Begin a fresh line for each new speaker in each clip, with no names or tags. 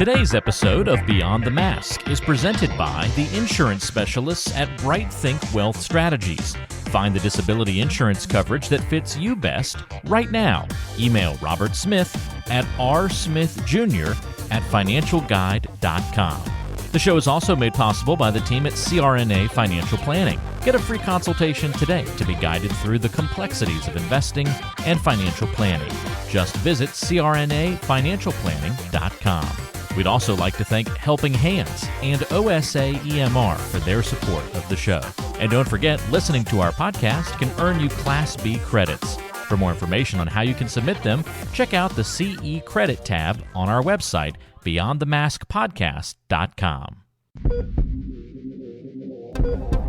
Today's episode of Beyond the Mask is presented by the insurance specialists at Bright Think Wealth Strategies. Find the disability insurance coverage that fits you best right now. Email Robert Smith at rsmithjr@financialguide.com. The show is also made possible by the team at CRNA Financial Planning. Get a free consultation today to be guided through the complexities of investing and financial planning. Just visit crnafinancialplanning.com. We'd also like to thank Helping Hands and OSA EMR for their support of the show. And don't forget, listening to our podcast can earn you Class B credits. For more information on how you can submit them, check out the CE Credit tab on our website, beyondthemaskpodcast.com.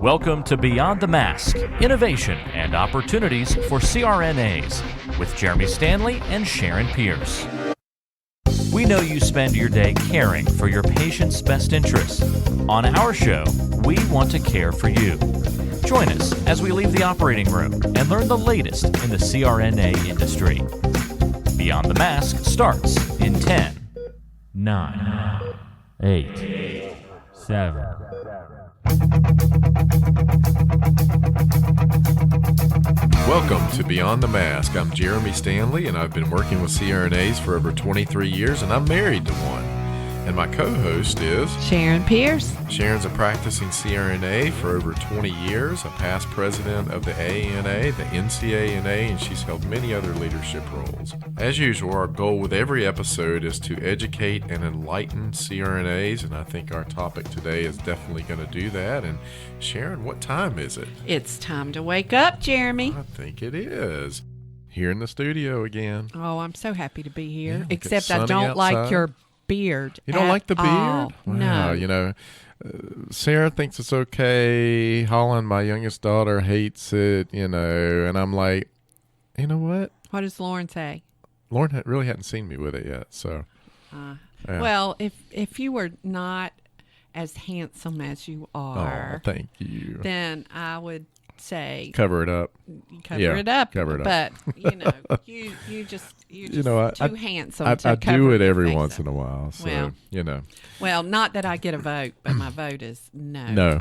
Welcome to Beyond the Mask, Innovation and Opportunities for CRNAs with Jeremy Stanley and Sharon Pierce. We know you spend your day caring for your patient's best interests. On our show, we want to care for you. Join us as we leave the operating room and learn the latest in the CRNA industry. Beyond the Mask starts in 10, 9, 8, 7.
Welcome to Beyond the Mask. I'm Jeremy Stanley, and I've been working with CRNAs for over 23 years, and I'm married to one. And my co-host is
Sharon Pierce.
Sharon's a practicing CRNA for over 20 years, a past president of the AANA, the NCANA, and she's held many other leadership roles. As usual, our goal with every episode is to educate and enlighten CRNAs, and I think our topic today is definitely going to do that. And Sharon, what time is it?
It's time to wake up, Jeremy.
I think it is. Here in the studio again.
Oh, I'm so happy to be here.
Yeah,
Except I don't
outside.
like your beard.
You don't like the beard?
All.
Wow,
No.
You know, Sarah thinks it's okay. Holland, my youngest daughter, hates it, you know, and I'm like, you know what?
What does Lauren say?
Lauren really hadn't seen me with it yet, so. Yeah.
Well, if you were not as handsome as you are,
thank you.
then I would say
Cover it up.
cover it up.
Cover it up.
But you just
know,
too handsome.
I
to
do it
your
every
face
once
up.
in a while, so,
Well,
you know.
Well, not that I get a vote, but my vote is no.
No.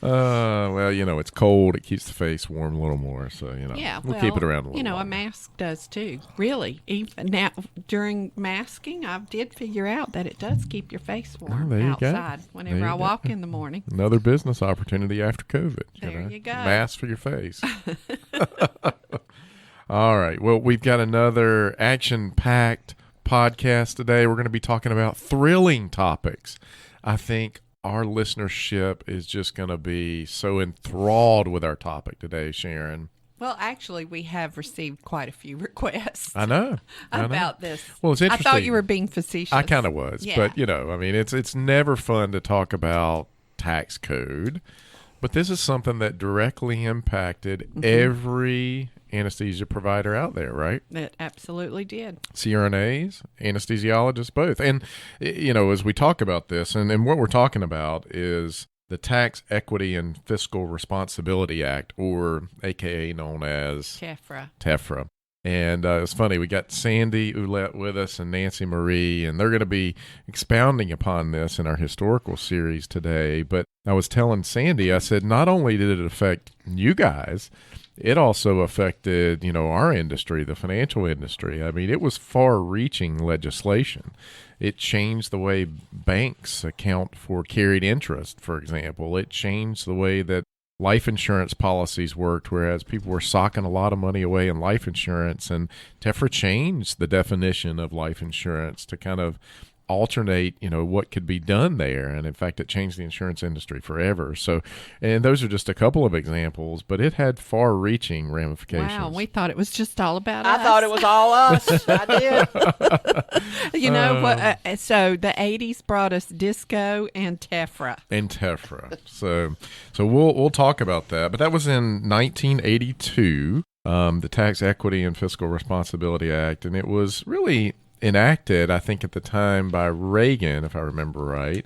Well, you know, it's cold. It keeps the face warm a little more, so, you know,
Yeah,
we'll keep it around a little
a
while.
mask does too. Really, even now during masking, I did figure out that it does keep your face warm
there you go.
outside whenever
There
I
you go.
walk in the morning.
Another business opportunity after COVID.
There you go.
Mask for your face. All right. Well, we've got another action-packed podcast today. We're going to be talking about thrilling topics. I think our listenership is just going to be so enthralled with our topic today, Sharon.
Well, actually, we have received quite a few requests.
I know.
About this.
Well, it's interesting.
I thought you were being facetious.
I kind of was,
Yeah.
but you know, I mean, it's never fun to talk about tax code, but this is something that directly impacted every anesthesia provider out there, right?
It absolutely did.
CRNAs, anesthesiologists, both. And, you know, as we talk about this, and what we're talking about is the Tax Equity and Fiscal Responsibility Act, or AKA known as TEFRA. And it's funny, we got Sandy Ouellette with us and Nancy Bruton-Maree, and they're going to be expounding upon this in our historical series today. But I was telling Sandy, I said, not only did it affect you guys, it also affected, you know, our industry, the financial industry. I mean, it was far-reaching legislation. It changed the way banks account for carried interest, for example. It changed the way that life insurance policies worked, whereas people were socking a lot of money away in life insurance, and TEFRA changed the definition of life insurance to kind of alternate, you know, what could be done there. And in fact, it changed the insurance industry forever. So, and those are just a couple of examples, but it had far-reaching ramifications.
Wow, we thought it was just all about us.
I thought it was all us. I did.
You know what? So the 80s brought us disco and TEFRA.
So we'll talk about that. But that was in 1982, the Tax Equity and Fiscal Responsibility Act, and it was really enacted, I think, at the time by Reagan, if I remember right.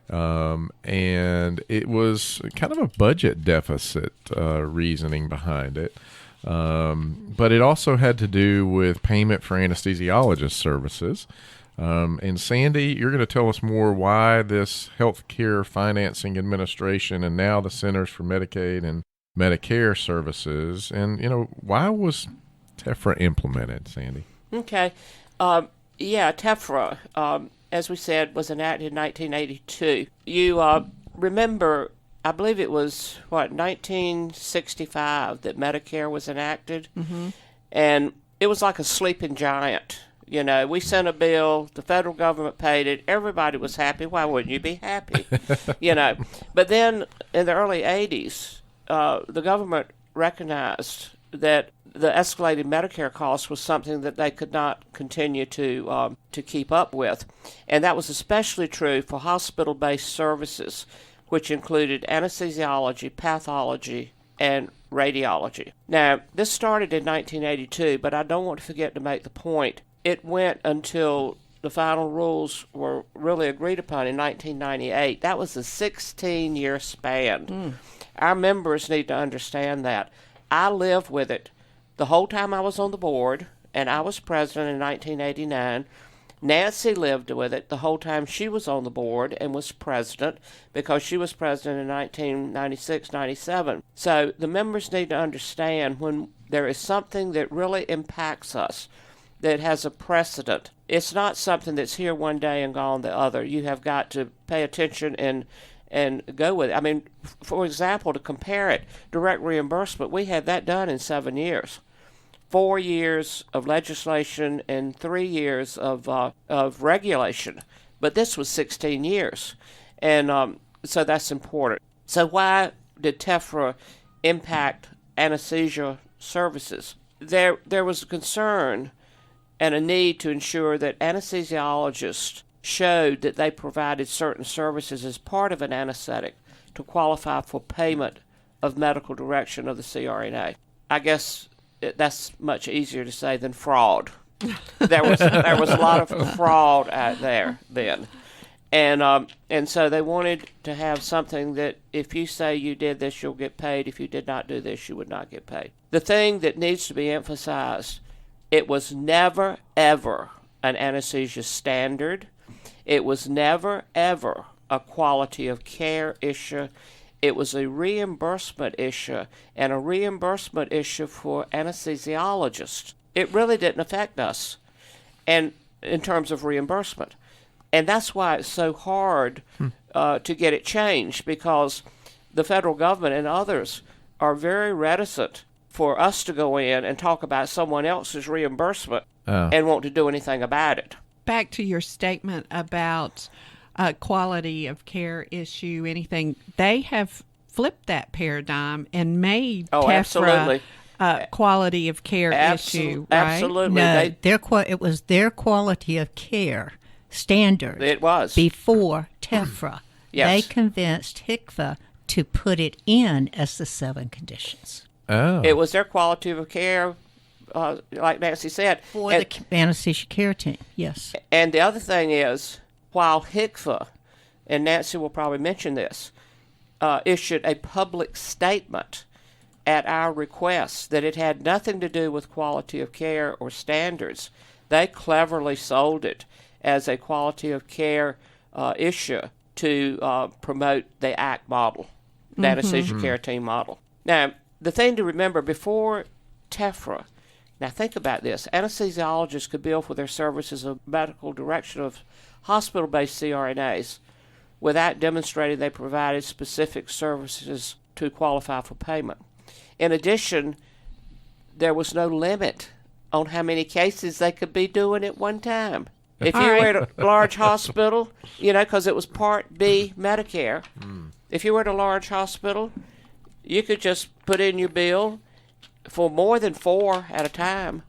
And it was kind of a budget deficit reasoning behind it. But it also had to do with payment for anesthesiologist services. And Sandy, you're going to tell us more why this Healthcare Financing Administration and now the Centers for Medicaid and Medicare Services, and, why was TEFRA implemented, Sandy?
Okay. TEFRA, as we said, was enacted in 1982. You remember, I believe it was, 1965 that Medicare was enacted? Mm-hmm. And it was like a sleeping giant. We sent a bill, the federal government paid it, everybody was happy. Why wouldn't you be happy? But then in the early 80s, the government recognized that the escalated Medicare cost was something that they could not continue to keep up with. And that was especially true for hospital-based services, which included anesthesiology, pathology, and radiology. Now, this started in 1982, but I don't want to forget to make the point. It went until the final rules were really agreed upon in 1998. That was a 16-year span. Our members need to understand that. I lived with it the whole time I was on the board, and I was president in 1989. Nancy lived with it the whole time she was on the board and was president, because she was president in 1996-97. So the members need to understand, when there is something that really impacts us, that has a precedent, it's not something that's here one day and gone the other. You have got to pay attention and go with it. I mean, for example, to compare it, direct reimbursement, we had that done in 7 years. 4 years of legislation and 3 years of regulation. But this was 16 years. And so that's important. So why did TEFRA impact anesthesia services? There was a concern and a need to ensure that anesthesiologists showed that they provided certain services as part of an anesthetic to qualify for payment of medical direction of the CRNA. I guess that's much easier to say than fraud. There was a lot of fraud out there then, and so they wanted to have something that if you say you did this, you'll get paid. If you did not do this, you would not get paid. The thing that needs to be emphasized: it was never ever an anesthesia standard. It was never ever a quality of care issue. It was a reimbursement issue, and a reimbursement issue for anesthesiologists. It really didn't affect us, and in terms of reimbursement. And that's why it's so hard to get it changed, because the federal government and others are very reticent for us to go in and talk about someone else's reimbursement and want to do anything about it.
Back to your statement about quality of care issue, anything, they have flipped that paradigm and made TEFRA quality of care issue, right?
Absolutely.
No, it was their quality of care standard.
It was.
Before TEFRA.
Yes.
They convinced HCFA to put it in as the 7 conditions.
Oh.
It was their quality of care, like Nancy said.
For the anesthesia care team, yes.
And the other thing is, while HCFA, and Nancy will probably mention this, issued a public statement at our request that it had nothing to do with quality of care or standards, they cleverly sold it as a quality of care issue to promote the ACT model, the anesthesia care team model. Now, the thing to remember, before TEFRA, now think about this, anesthesiologists could bill for their services of medical direction of hospital-based CRNAs without demonstrating they provided specific services to qualify for payment. In addition, there was no limit on how many cases they could be doing at one time. If you were at a large hospital, because it was Part B Medicare, if you were at a large hospital, you could just put in your bill for more than 4 at a time.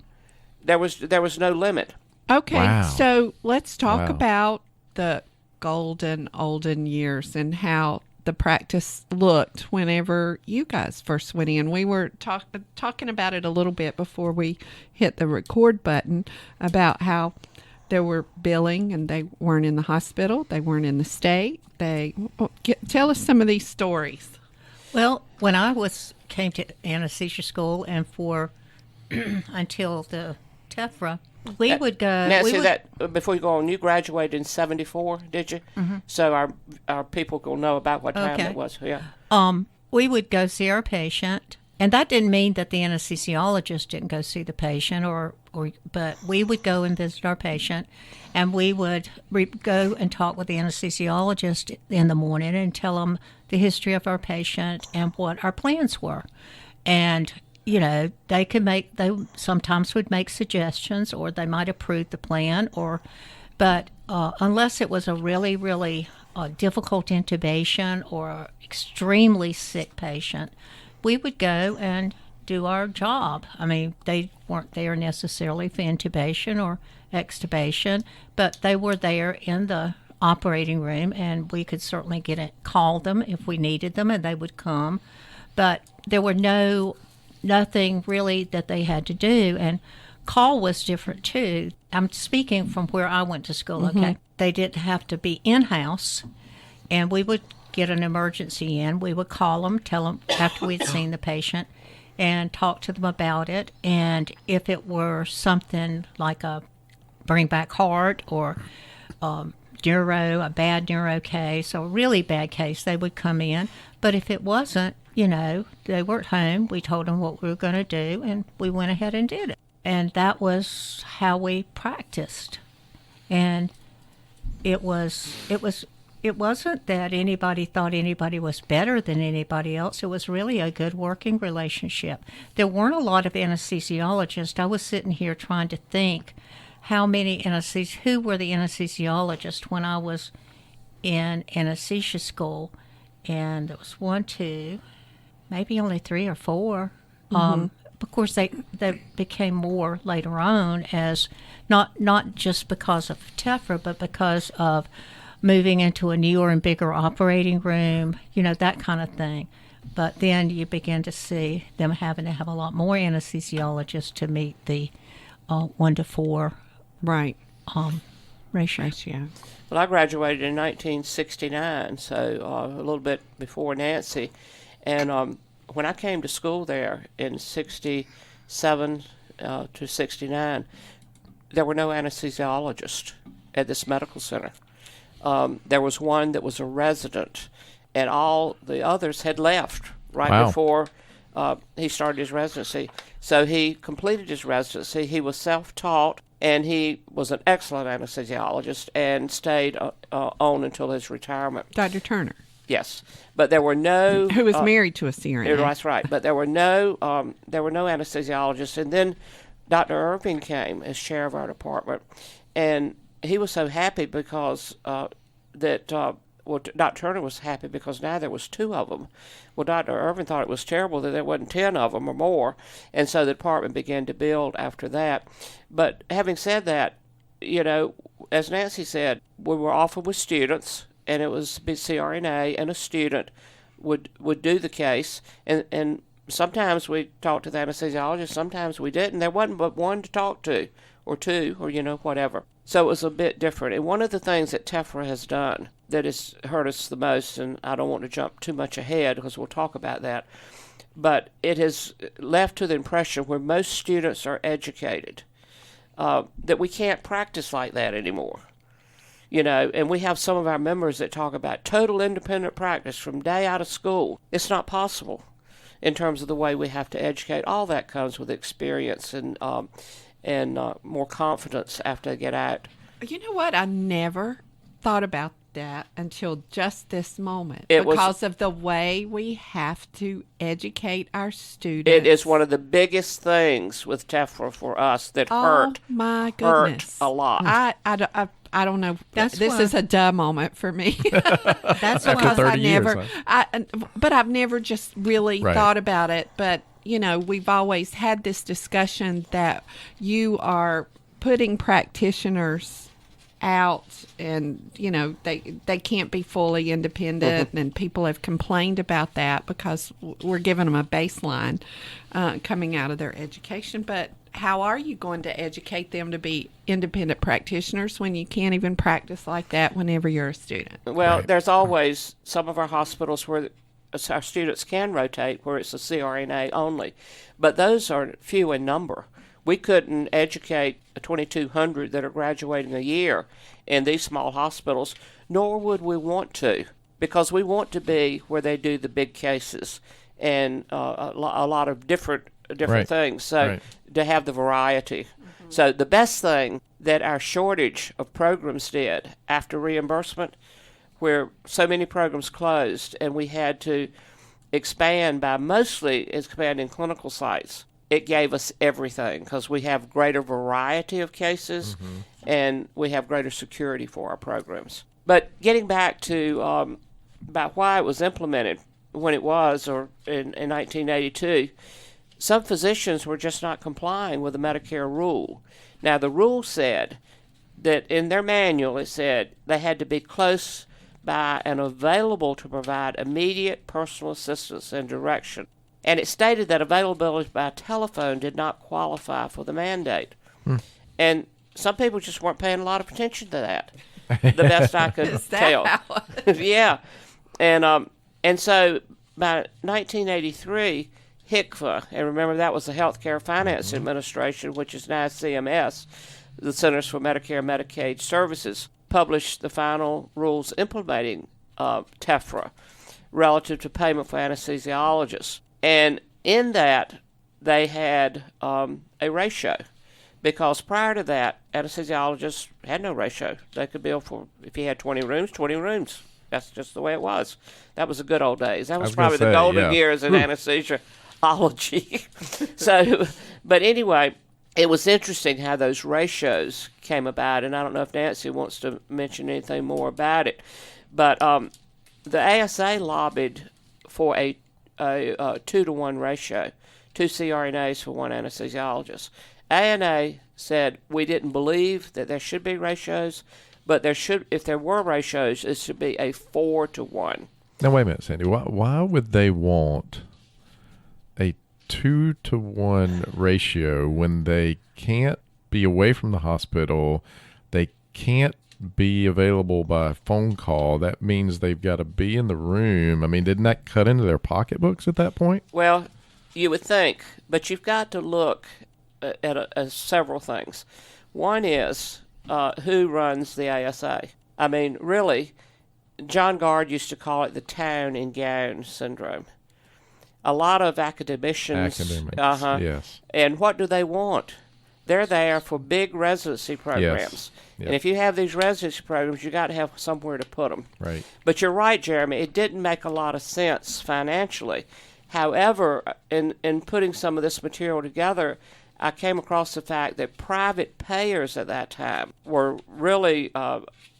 There was no limit.
Okay,
Wow.
so let's talk about the olden years and how the practice looked whenever you guys first went in. We were talking about it a little bit before we hit the record button, about how there were billing and they weren't in the hospital, they weren't in the state. Tell us some of these stories.
Well, when I came to anesthesia school, and for until the TEFRA, We would go.
Nancy, before you go on, you graduated in '74, did you? Mm-hmm. So our people will know about what time it was. Yeah.
We would go see our patient, and that didn't mean that the anesthesiologist didn't go see the patient, but we would go and visit our patient, and we would go and talk with the anesthesiologist in the morning and tell them the history of our patient and what our plans were. And, they sometimes would make suggestions, or they might approve the plan, but unless it was a really, really difficult intubation or extremely sick patient, we would go and do our job. I mean, they weren't there necessarily for intubation or extubation, but they were there in the operating room, and we could certainly call them if we needed them, and they would come. But there were nothing really that they had to do, and call was different too. I'm speaking from where I went to school, okay? They didn't have to be in-house, and we would get an emergency in. We would call them, tell them after we'd seen the patient, and talk to them about it. And if it were something like a bring back heart or a bad neuro case, or a really bad case, they would come in. But if it wasn't, they were at home, we told them what we were going to do, and we went ahead and did it. And that was how we practiced. And it wasn't that anybody thought anybody was better than anybody else. It was really a good working relationship. There weren't a lot of anesthesiologists. I was sitting here trying to think who were the anesthesiologists when I was in anesthesia school. And there was 1, 2, maybe only 3 or 4. Of course, they became more later on, as not just because of TEFRA, but because of moving into a newer and bigger operating room, that kind of thing. But then you begin to see them having to have a lot more anesthesiologists to meet the 1 to 4 ratio.
Well, I graduated in 1969, so a little bit before Nancy. And when I came to school there in 67 to 69, there were no anesthesiologists at this medical center. There was one that was a resident, and all the others had left before he started his residency. So he completed his residency. He was self-taught, and he was an excellent anesthesiologist and stayed on until his retirement.
Dr. Turner.
Yes, but there were no
who was married to a CRNA.
That's right, but there were no anesthesiologists. And then Dr. Irving came as chair of our department, and he was so happy because Dr. Turner was happy because now there was 2 of them. Well, Dr. Irving thought it was terrible that there wasn't 10 of them or more, and so the department began to build after that. But having said that, as Nancy said, we were often with students, and it was CRNA, and a student would do the case, and sometimes we talked to the anesthesiologist, sometimes we didn't. There wasn't but one to talk to, or 2, or whatever. So it was a bit different. And one of the things that TEFRA has done that has hurt us the most, and I don't want to jump too much ahead because we'll talk about that, but it has left to the impression where most students are educated that we can't practice like that anymore. And we have some of our members that talk about total independent practice from day out of school. It's not possible in terms of the way we have to educate. All that comes with experience and more confidence after they get out.
You know what? I never thought about that until just this moment because of the way we have to educate our students.
It is one of the biggest things with TEFRA for us that hurt a lot.
I don't know. This is a duh moment for me.
That's
after 30 years.
But I've never just really thought about it. But we've always had this discussion that you are putting practitioners out, and they can't be fully independent, and people have complained about that because we're giving them a baseline coming out of their education. But how are you going to educate them to be independent practitioners when you can't even practice like that whenever you're a student?
Well, there's always some of our hospitals where our students can rotate where it's a CRNA only, but those are few in number. we couldn't educate 2,200 that are graduating a year in these small hospitals, nor would we want to, because we want to be where they do the big cases and a lot of different
Right.
things. So
Right.
to have the variety. So the best thing that our shortage of programs did after reimbursement, where so many programs closed and we had to expand by mostly expanding clinical sites, it gave us everything because we have greater variety of cases and we have greater security for our programs. But getting back to about why it was implemented when it was, or in 1982, some physicians were just not complying with the Medicare rule. Now, the rule said that in their manual, it said they had to be close by and available to provide immediate personal assistance and direction. And it stated that availability by telephone did not qualify for the mandate. And some people just weren't paying a lot of attention to that, the best I could
Is that
tell.
how
Yeah. And so by 1983, HCFA, and remember that was the Healthcare Finance Administration, which is now CMS, the Centers for Medicare and Medicaid Services, published the final rules implementing TEFRA relative to payment for anesthesiologists. And in that, they had a ratio, because prior to that, anesthesiologists had no ratio. They could bill for, if you had 20 rooms, 20 rooms. That's just the way it was. That was the good old days. That was probably the golden years in anesthesiology. So, but anyway, it was interesting how those ratios came about, and I don't know if Nancy wants to mention anything more about it, but the ASA lobbied for a 2-to-1 ratio, 2 CRNAs for 1 anesthesiologist. AANA said we didn't believe that there should be ratios, but there should, if there were ratios, it should be a 4-to-1.
Now, wait a minute, Sandy. Why would they want a 2-to-1 ratio when they can't be away from the hospital? They can't be available by phone call. That means they've got to be in the room. I mean, didn't that cut into their pocketbooks at that point?
Well, you would think, but you've got to look at several things. One is who runs the ASA. I mean, really, John Gard used to call it the town and gown syndrome. A lot of academicians.
Yes.
And what do they want? They're there for big residency programs.
Yes.
And if you have these residency programs, you got to have somewhere to put them.
Right.
But you're right, Jeremy. It didn't make a lot of sense financially. However, in putting some of this material together, I came across the fact that private payers at that time were really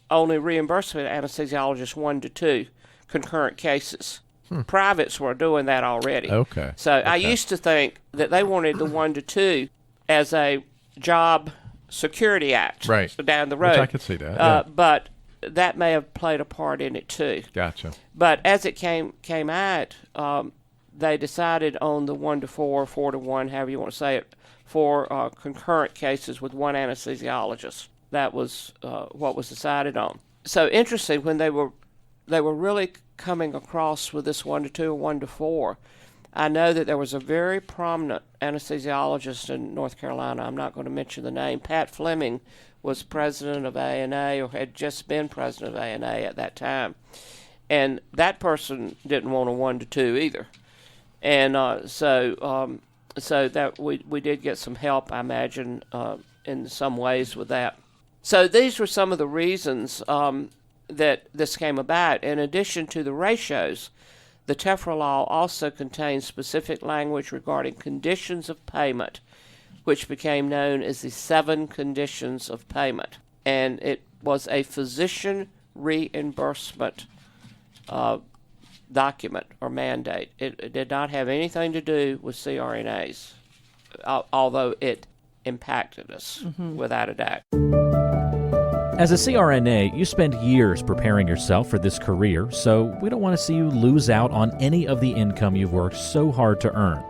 only reimbursing anesthesiologists 1 to 2 concurrent cases. Privates were doing that already.
Okay.
So I used to think that they wanted the 1 to 2 as a job security act,
right,
down the road.
Which I could see that. Yeah.
But that may have played a part in it too.
Gotcha.
But as it came out, they decided on the 1 to 4, 4 to 1, however you want to say it, for concurrent cases with 1 anesthesiologist. That was what was decided on. So interesting, when they were really coming across with this 1 to 2 or 1 to 4. I know that there was a very prominent anesthesiologist in North Carolina. I'm not going to mention the name. Pat Fleming was president of AANA, or had just been president of AANA at that time. And that person didn't want a 1 to 2 either. And so that we did get some help, I imagine, in some ways with that. So these were some of the reasons that this came about. In addition to the ratios, the TEFRA law also contains specific language regarding conditions of payment, which became known as the 7 conditions of payment. And it was a physician reimbursement document or mandate. It did not have anything to do with CRNAs, although it impacted us without a doubt.
As a CRNA, you spend years preparing yourself for this career, so we don't want to see you lose out on any of the income you've worked so hard to earn.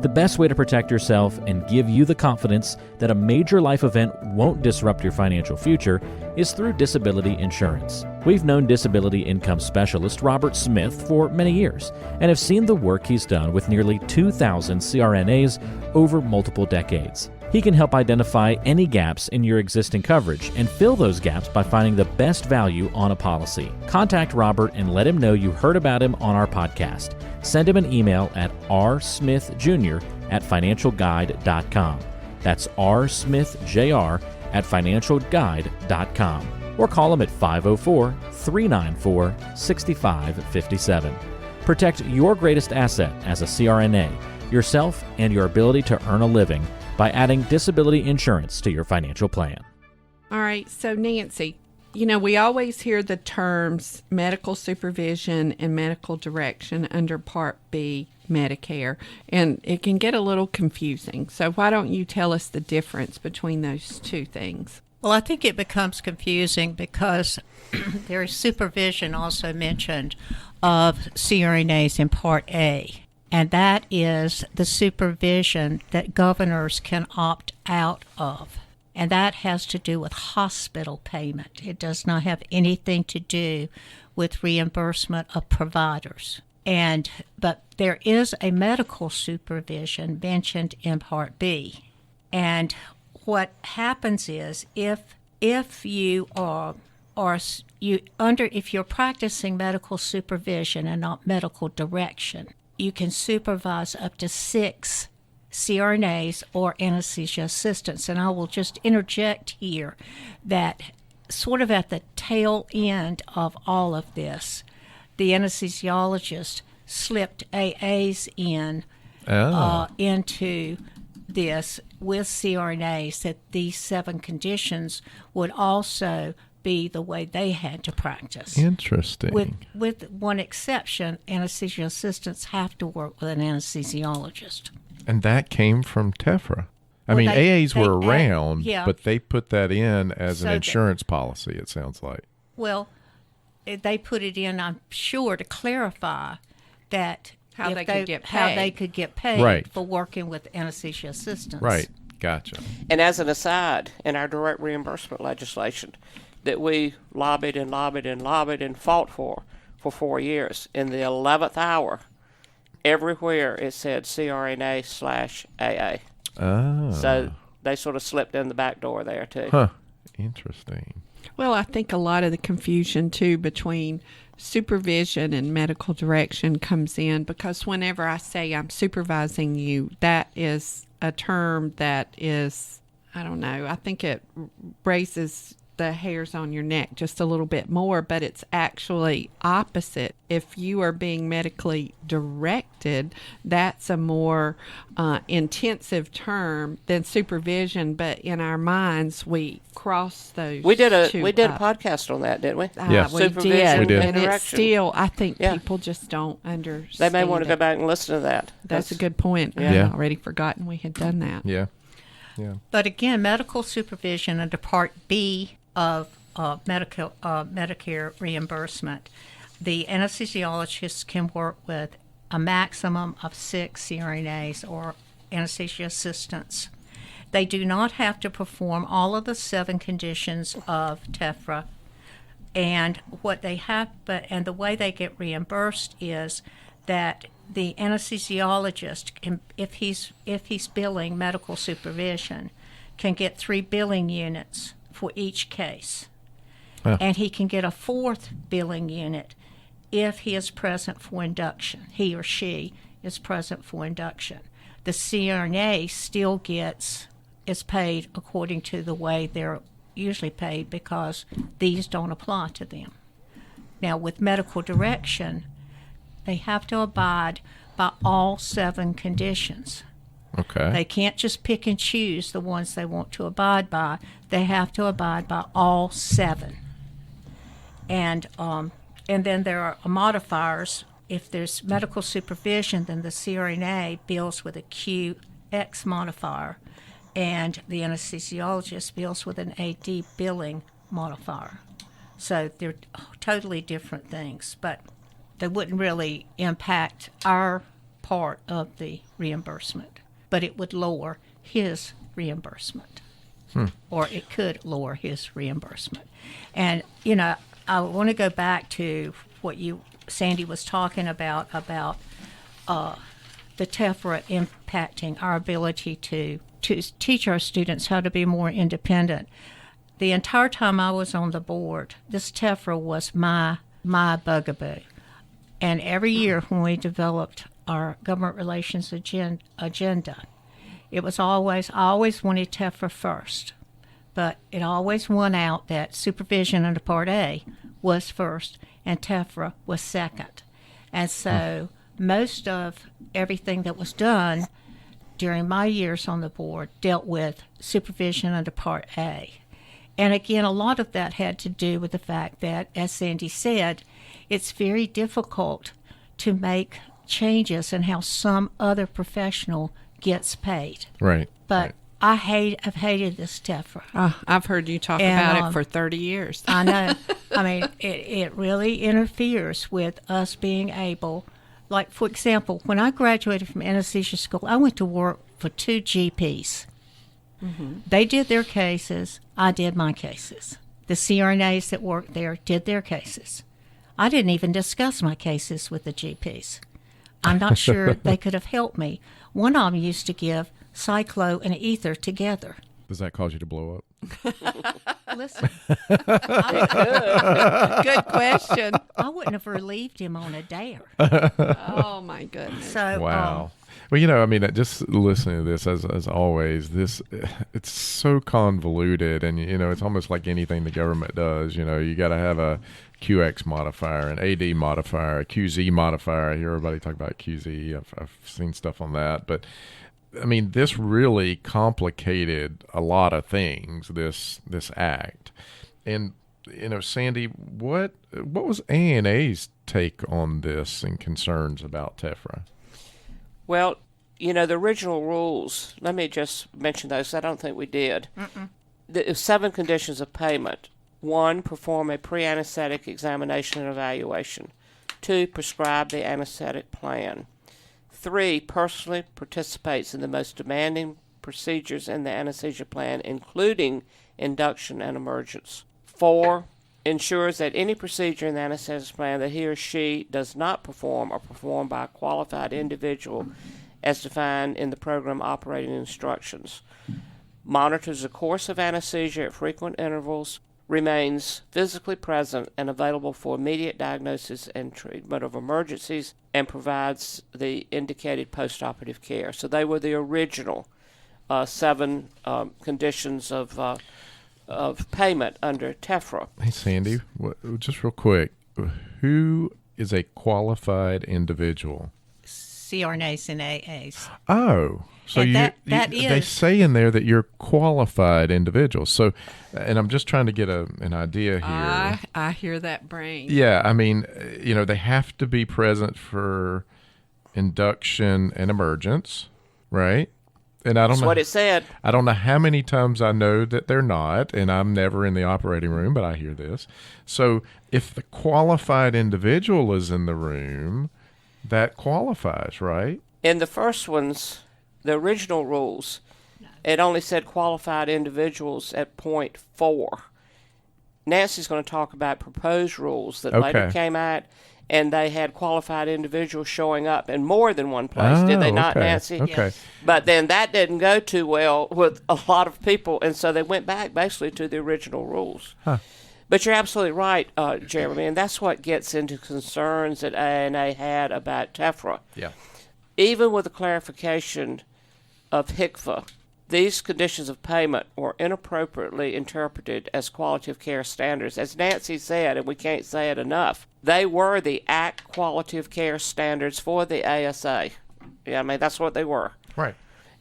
The best way to protect yourself and give you the confidence that a major life event won't disrupt your financial future is through disability insurance. We've known disability income specialist Robert Smith for many years and have seen the work he's done with nearly 2,000 CRNAs over multiple decades. He can help identify any gaps in your existing coverage and fill those gaps by finding the best value on a policy. Contact Robert and let him know you heard about him on our podcast. Send him an email at rsmithjr@financialguide.com. That's rsmithjr@financialguide.com. Or call him at 504-394-6557. Protect your greatest asset as a CRNA, yourself and your ability to earn a living by adding disability insurance to your financial plan.
All right, so Nancy, we always hear the terms medical supervision and medical direction under Part B Medicare, and it can get a little confusing. So why don't you tell us the difference between those two things?
Well, I think it becomes confusing because there is supervision also mentioned of CRNAs in Part A. And that is the supervision that governors can opt out of. And that has to do with hospital payment. It does not have anything to do with reimbursement of providers. But there is a medical supervision mentioned in Part B. And what happens is if you if you're practicing medical supervision and not medical direction, you can supervise up to 6 CRNAs or anesthesia assistants. And I will just interject here that sort of at the tail end of all of this, the anesthesiologist slipped AAs into this with CRNAs, that these 7 conditions would also be the way they had to practice.
Interesting.
With one exception, anesthesia assistants have to work with an anesthesiologist.
And that came from TEFRA. AAs were around, but they put that in as an insurance policy, it sounds like.
Well, they put it in, I'm sure, to clarify that
how they could get paid
right.
for working with anesthesia assistants.
Right. Gotcha.
And as an aside, in our direct reimbursement legislation that we lobbied and fought for 4 years, in the 11th hour, everywhere it said CRNA/AA.
Oh.
So they sort of slipped in the back door there, too.
Huh. Interesting.
Well, I think a lot of the confusion, too, between supervision and medical direction comes in because whenever I say I'm supervising you, that is a term that is, I don't know, I think it raises the hairs on your neck just a little bit more, but it's actually opposite. If you are being medically directed, that's a more intensive term than supervision, but in our minds we cross those.
We did a podcast on that, didn't we?
Yes.
We did.
We did.
And it's still, I think people just don't understand.
They may want to go back and listen to that.
That's a good point.
Yeah.
I'd already forgotten we had done that.
Yeah.
But again, medical supervision under Part B of Medicare reimbursement, the anesthesiologist can work with a maximum of 6 CRNAs or anesthesia assistants. They do not have to perform all of the 7 conditions of TEFRA, and the way they get reimbursed is that the anesthesiologist can, if he's billing medical supervision, can get 3 billing units for each case. And he can get a 4th billing unit if he is present for induction. He or she is present for induction. The CRNA still is paid according to the way they're usually paid because these don't apply to them. Now, with medical direction, they have to abide by all 7 conditions.
Okay.
They can't just pick and choose the ones they want to abide by. They have to abide by all 7. And then there are modifiers. If there's medical supervision, then the CRNA bills with a QX modifier, and the anesthesiologist bills with an AD billing modifier. So they're totally different things, but they wouldn't really impact our part of the reimbursement. But it would lower his reimbursement, or it could lower his reimbursement. And, I want to go back to what Sandy was talking about the TEFRA impacting our ability to to teach our students how to be more independent. The entire time I was on the board, this TEFRA was my bugaboo. And every year when we developed our government relations agenda, it was always, I always wanted TEFRA first, but it always won out that supervision under Part A was first and TEFRA was second. And so most of everything that was done during my years on the board dealt with supervision under Part A. And again, a lot of that had to do with the fact that, as Sandy said, it's very difficult to make changes in how some other professional gets paid.
Right.
But I've hated this TEFRA.
I've heard you talk about it for 30 years.
I know. I mean, it really interferes with us being able, like, for example, when I graduated from anesthesia school, I went to work for 2 GPs. Mm-hmm. They did their cases. I did my cases. The CRNAs that worked there did their cases. I didn't even discuss my cases with the GPs. I'm not sure they could have helped me. One of them used to give cyclo and ether together.
Does that cause you to blow up?
Listen,
Good question.
I wouldn't have relieved him on a dare.
Oh, my goodness.
So,
Wow. Well, I mean, just listening to this, as always, it's so convoluted, and, it's almost like anything the government does. You got to have a QX modifier, an AD modifier, a QZ modifier. I hear everybody talk about QZ. I've seen stuff on that. But, I mean, this really complicated a lot of things, this act. And, Sandy, what was AANA's take on this and concerns about TEFRA?
Well, the original rules, let me just mention those. I don't think we did. The 7 conditions of payment. 1, perform a pre-anesthetic examination and evaluation. 2, prescribe the anesthetic plan. 3, personally participates in the most demanding procedures in the anesthesia plan, including induction and emergence. 4, ensures that any procedure in the anesthesia plan that he or she does not perform or performed by a qualified individual as defined in the program operating instructions. Monitors the course of anesthesia at frequent intervals, remains physically present and available for immediate diagnosis and treatment of emergencies, and provides the indicated postoperative care. So they were the original 7 conditions of payment under TEFRA.
Hey, Sandy, just real quick, who is a qualified individual?
CRNAs and AAs.
Oh, so they say in there that you're qualified individuals. So, and I'm just trying to get an idea here.
I hear that brain.
Yeah, I mean, they have to be present for induction and emergence, right? And I don't
That's
know
what it said.
I don't know how many times I know that they're not, and I'm never in the operating room, but I hear this. So if the qualified individual is in the room, that qualifies, right?
In the first ones, the original rules, it only said qualified individuals at point 4. Nancy's going to talk about proposed rules that later came out, and they had qualified individuals showing up in more than one place. Did they not, Nancy?
Okay.
Yes.
But then that didn't go too well with a lot of people, and so they went back basically to the original rules.
Huh.
But you're absolutely right, Jeremy, and that's what gets into concerns that AANA had about TEFRA.
Yeah.
Even with the clarification of HCFA, these conditions of payment were inappropriately interpreted as quality of care standards. As Nancy said, and we can't say it enough, they were the ACT quality of care standards for the ASA. Yeah, I mean, that's what they were.
Right.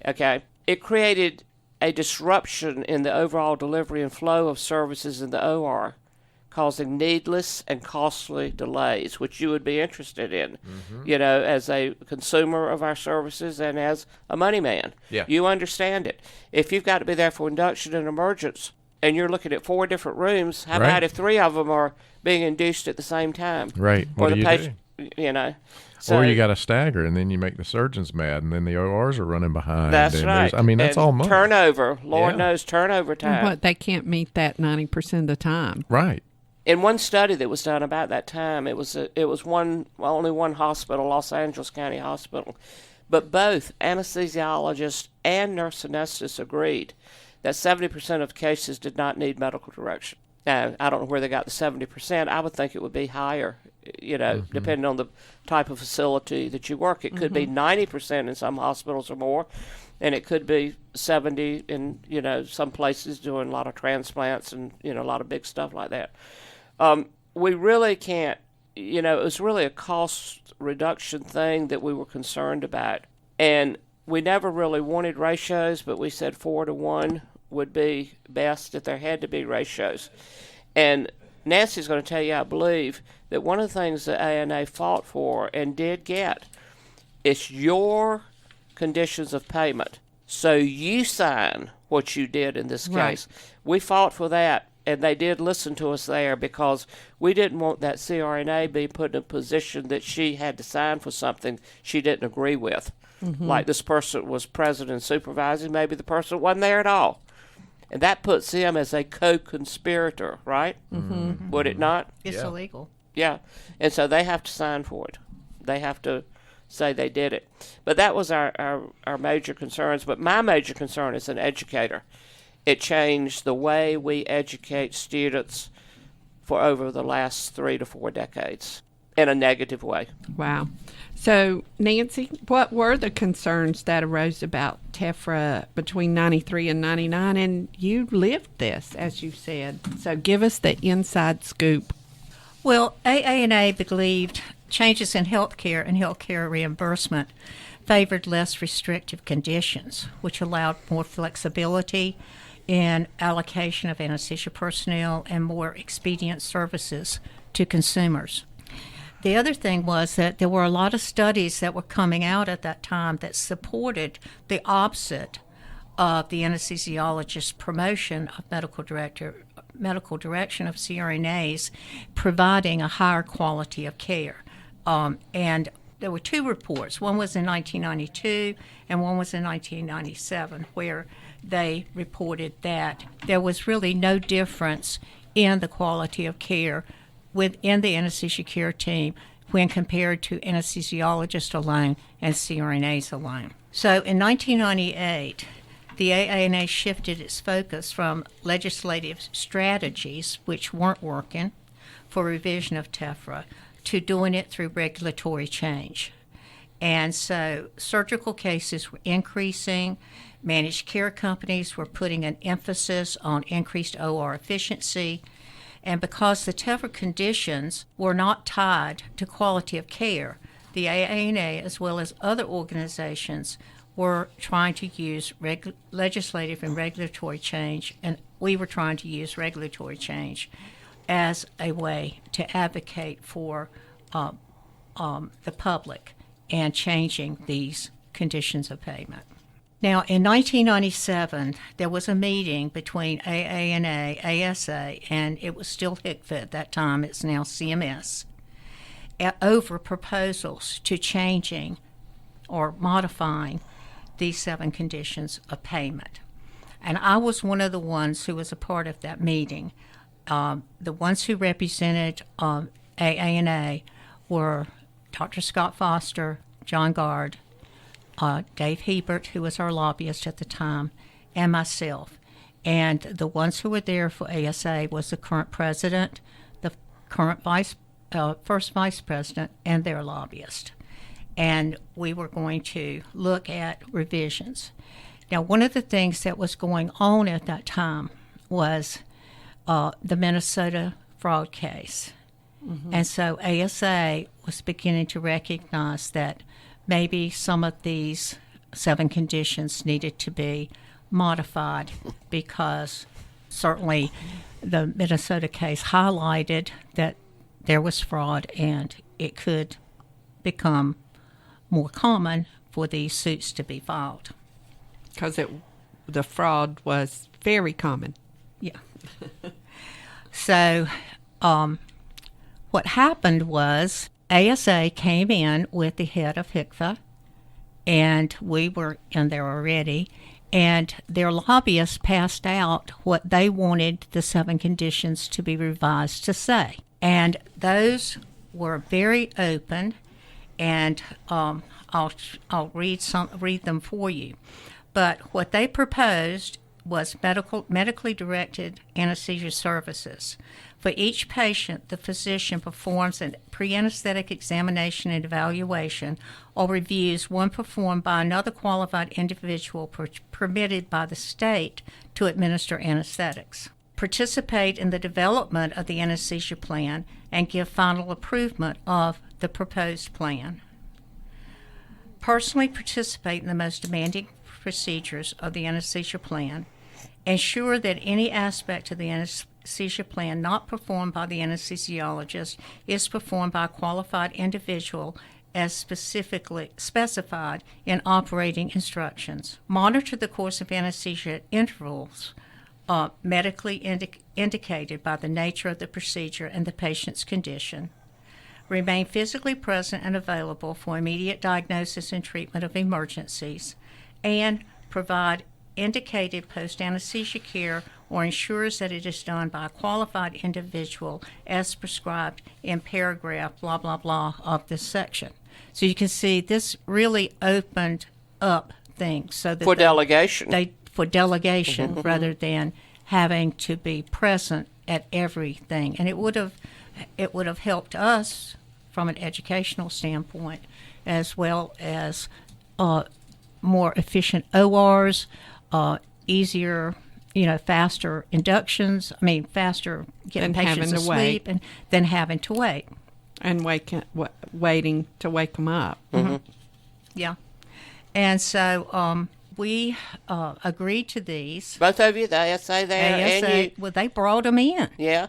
Okay. It created a disruption in the overall delivery and flow of services in the OR, causing needless and costly delays, which you would be interested in, as a consumer of our services and as a money man.
Yeah.
You understand it. If you've got to be there for induction and emergence, and you're looking at 4 different rooms, how about if 3 of them are being induced at the same time?
Right.
Or
What
the
do?
patient, So,
or you got to stagger, and then you make the surgeons mad, and then the ORs are running behind.
That's
and
right.
I mean, that's
and
all money.
Turnover. Lord knows turnover time.
But they can't meet that 90% of the time.
Right.
In one study that was done about that time, it was only one hospital, Los Angeles County Hospital, But both anesthesiologists and nurse anesthetists agreed that 70% of cases did not need medical direction. Now, I don't know where they got the 70%. I would think it would be higher, depending on the type of facility that you work. It could be 90% in some hospitals or more, and it could be 70 in, some places doing a lot of transplants and, a lot of big stuff like that. We really can't, it was really a cost reduction thing that we were concerned about. And we never really wanted ratios, but we said 4-to-1 would be best if there had to be ratios. And Nancy's going to tell you, I believe, that one of the things that AANA fought for and did get is your conditions of payment. So you sign what you did in this case. Right. We fought for that, and they did listen to us there because we didn't want that CRNA be put in a position that she had to sign for something she didn't agree with. Like this person was president and supervising, maybe the person wasn't there at all. And that puts them as a co-conspirator, right? Would it not?
It's illegal.
Yeah. And so they have to sign for it. They have to say they did it. But that was our major concerns. But my major concern as an educator, it changed the way we educate students for over the last 3 to 4 decades in a negative way.
Wow. So, Nancy, what were the concerns that arose about TEFRA between 93 and 99? And you lived this, as you said. So give us the inside scoop.
Well, AANA believed changes in healthcare and healthcare reimbursement favored less restrictive conditions, which allowed more flexibility in allocation of anesthesia personnel and more expedient services to consumers. The other thing was that there were a lot of studies that were coming out at that time that supported the opposite of the anesthesiologist's promotion of medical direction of CRNAs, providing a higher quality of care. And there were 2 reports. One was in 1992 and one was in 1997, where they reported that there was really no difference in the quality of care within the anesthesia care team when compared to anesthesiologists alone and CRNAs alone. So in 1998, the AANA shifted its focus from legislative strategies, which weren't working, for revision of TEFRA, to doing it through regulatory change. And so surgical cases were increasing. Managed care companies were putting an emphasis on increased OR efficiency. And because the TEFRA conditions were not tied to quality of care, the AANA, as well as other organizations, were trying to use legislative and regulatory change, and we were trying to use regulatory change as a way to advocate for the public and changing these conditions of payment. Now, in 1997, there was a meeting between AANA, ASA, and it was still HCFA at that time, it's now CMS, over proposals to changing or modifying these 7 conditions of payment. And I was one of the ones who was a part of that meeting. The ones who represented AANA were Dr. Scott Foster, John Gard, Dave Hebert, who was our lobbyist at the time, and myself. And the ones who were there for ASA was the current president, the current first vice president, and their lobbyist. And we were going to look at revisions. Now, one of the things that was going on at that time was the Minnesota fraud case. And so ASA was beginning to recognize that maybe some of these 7 conditions needed to be modified because certainly the Minnesota case highlighted that there was fraud and it could become more common for these suits to be filed.
Because the fraud was very common.
Yeah. So what happened was ASA came in with the head of HCFA, and we were in there already, and their lobbyists passed out what they wanted the 7 conditions to be revised to say. And those were very open, and I'll read them for you. But what they proposed was medically directed anesthesia services. For each patient, the physician performs a pre-anesthetic examination and evaluation or reviews one performed by another qualified individual permitted by the state to administer anesthetics. Participate in the development of the anesthesia plan and give final approval of the proposed plan. Personally participate in the most demanding procedures of the anesthesia plan. Ensure that any aspect of the anesthesia plan not performed by the anesthesiologist is performed by a qualified individual as specifically specified in operating instructions. Monitor the course of anesthesia at intervals medically indicated by the nature of the procedure and the patient's condition. Remain physically present and available for immediate diagnosis and treatment of emergencies, and provide indicated post-anesthesia care or ensures that it is done by a qualified individual as prescribed in paragraph blah, blah, blah of this section. So you can see this really opened up things so that
for delegation
rather than having to be present at everything. And it would have helped us from an educational standpoint, as well as more efficient ORs, easier, faster inductions. Faster getting patients to sleep, and then having to wait.
And waiting to wake them up.
Mm-hmm. Yeah. And so we agreed to these.
Both of you, the ASA there and you.
Well, they brought them in.
Yeah.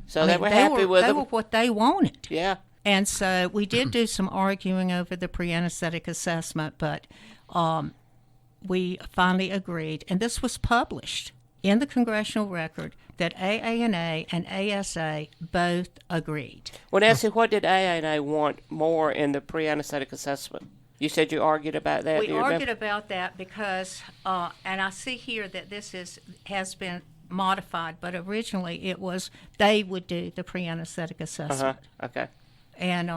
So they were happy with them.
They were what they wanted.
Yeah.
And so we did do some arguing over the pre-anesthetic assessment, but we finally agreed, and this was published in the Congressional Record, that AANA and ASA both agreed.
Well, Nancy, what did AANA want more in the pre-anesthetic assessment? You said you argued about that.
We argued about that because, and I see here that this has been modified, but originally it was they would do the pre-anesthetic assessment.
Okay.
And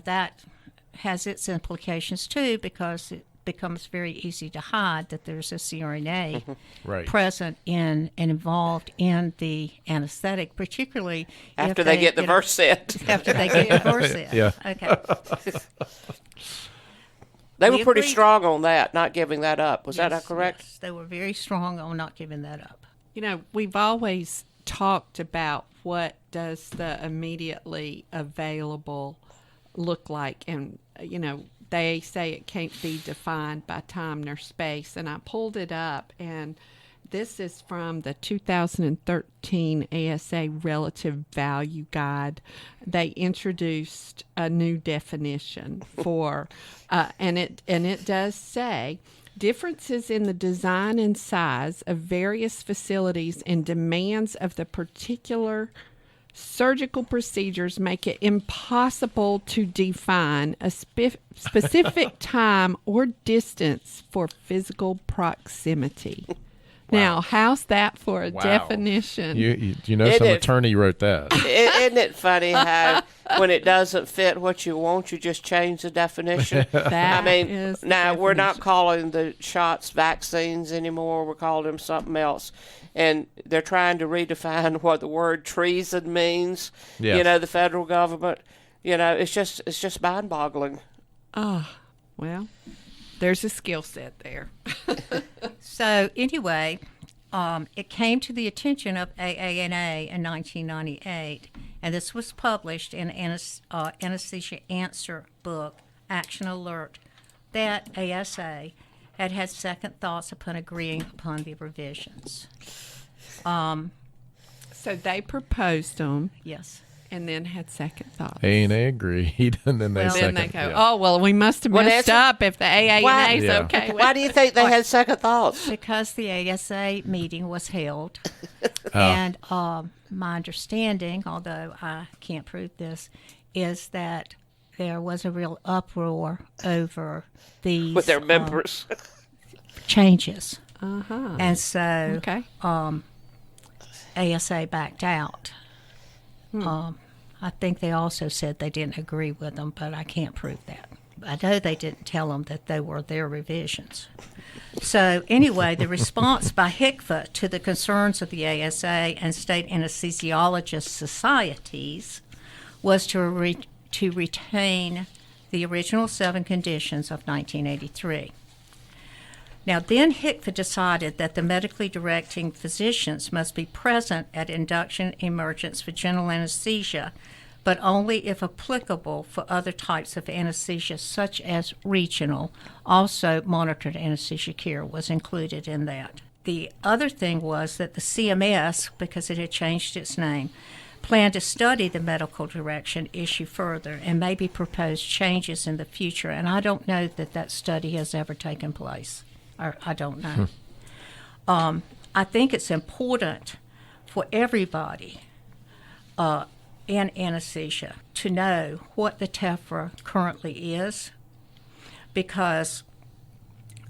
that has its implications too, because it becomes very easy to hide that there's a CRNA present in and involved in the anesthetic, particularly
after they get the verse set.
After they get the verse set.
Yeah.
Okay.
They were pretty strong on that, not giving that up. Was that not correct?
Yes, they were very strong on not giving that up.
We've always talked about what does the immediately available look like, and they say it can't be defined by time nor space, and I pulled it up, and this is from the 2013 ASA Relative Value Guide. They introduced a new definition for, and it does say, differences in the design and size of various facilities and demands of the particular surgical procedures make it impossible to define a specific time or distance for physical proximity.
Wow.
Now, how's that for a definition?
You know, some attorney wrote that.
Isn't it funny how when it doesn't fit what you want, you just change the definition? Now we're not calling the shots vaccines anymore. We're calling them something else. And they're trying to redefine what the word treason means. Yes. The federal government. It's just mind-boggling.
Well, there's a skill set there.
So anyway, it came to the attention of AANA in 1998, and this was published in Anesthesia Answer book, Action Alert, that ASA had second thoughts upon agreeing upon the revisions.
So they proposed them.
Yes.
And then had second thoughts.
AANA agreed, and then they
then they go, we must have messed up if the AANA is okay.
Why do you think they had second thoughts?
Because the ASA meeting was held, and my understanding, although I can't prove this, is that there was a real uproar over these
with their members
changes,
Uh-huh.
and so
Okay.
ASA backed out. I think they also said they didn't agree with them, but I can't prove that. I know they didn't tell them that they were their revisions. So anyway, the response by HCFA to the concerns of the ASA and state anesthesiologist societies was to retain the original 7 conditions of 1983. Now, then HCFA decided that the medically directing physicians must be present at induction emergence for general anesthesia, but only if applicable for other types of anesthesia, such as regional. Also, monitored anesthesia care was included in that. The other thing was that the CMS, because it had changed its name, planned to study the medical direction issue further and maybe propose changes in the future. And I don't know that that study has ever taken place. Or I don't know. I think it's important for everybody in anesthesia to know what the TEFRA currently is, because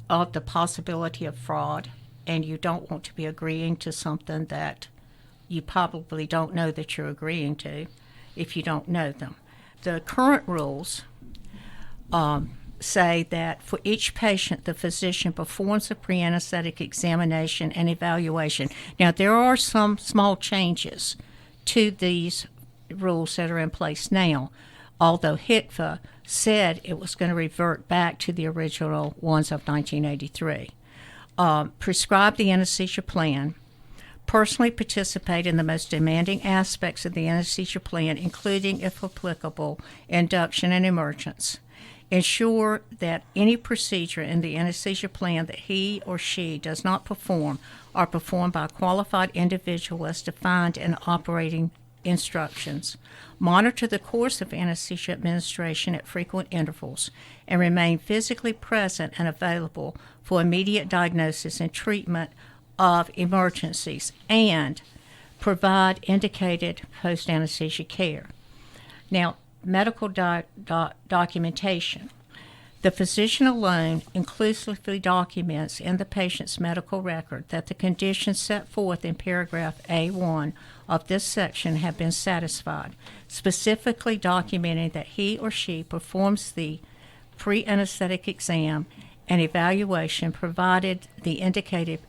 of the possibility of fraud, and you don't want to be agreeing to something that you probably don't know that you're agreeing to if you don't know them. The current rules say that for each patient, the physician performs a pre-anesthetic examination and evaluation. Now, there are some small changes to these rules that are in place now, although HCFA said it was going to revert back to the original ones of 1983. Prescribe the anesthesia plan, personally participate in the most demanding aspects of the anesthesia plan, including, if applicable, induction and emergence. Ensure that any procedure in the anesthesia plan that he or she does not perform are performed by a qualified individual as defined in operating instructions. Monitor the course of anesthesia administration at frequent intervals and remain physically present and available for immediate diagnosis and treatment of emergencies, and provide indicated post-anesthesia care. Now, medical documentation. The physician alone inclusively documents in the patient's medical record that the conditions set forth in paragraph A1 of this section have been satisfied, specifically documenting that he or she performs the pre-anesthetic exam and evaluation provided the indicated